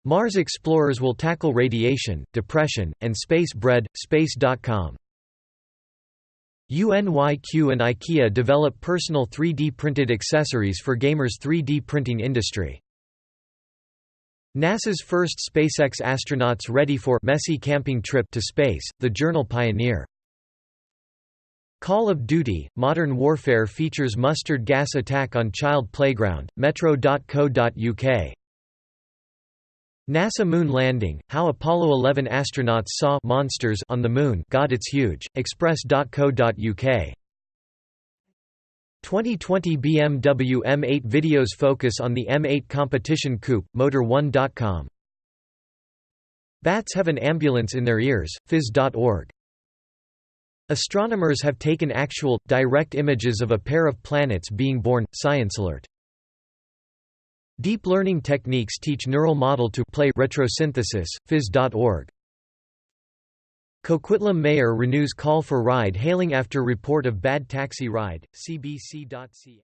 Mars explorers will tackle radiation, depression, and space bread. Space.com. UNYQ and IKEA develop personal 3D printed accessories for gamers. 3D printing industry. NASA's first SpaceX astronauts ready for messy camping trip to space. The journal Pioneer. Call of Duty: Modern Warfare features mustard gas attack on child playground. Metro.co.uk. NASA Moon Landing: How Apollo 11 astronauts saw monsters on the Moon. God, it's huge. Express.co.uk. 2020 BMW M8 videos focus on the M8 competition coupe. Motor1.com. Bats have an ambulance in their ears. Phys.org. Astronomers have taken actual, direct images of a pair of planets being born. Science Alert. Deep learning techniques teach neural model to play retrosynthesis. Phys.org. Coquitlam mayor renews call for ride-hailing after report of bad taxi ride. CBC.ca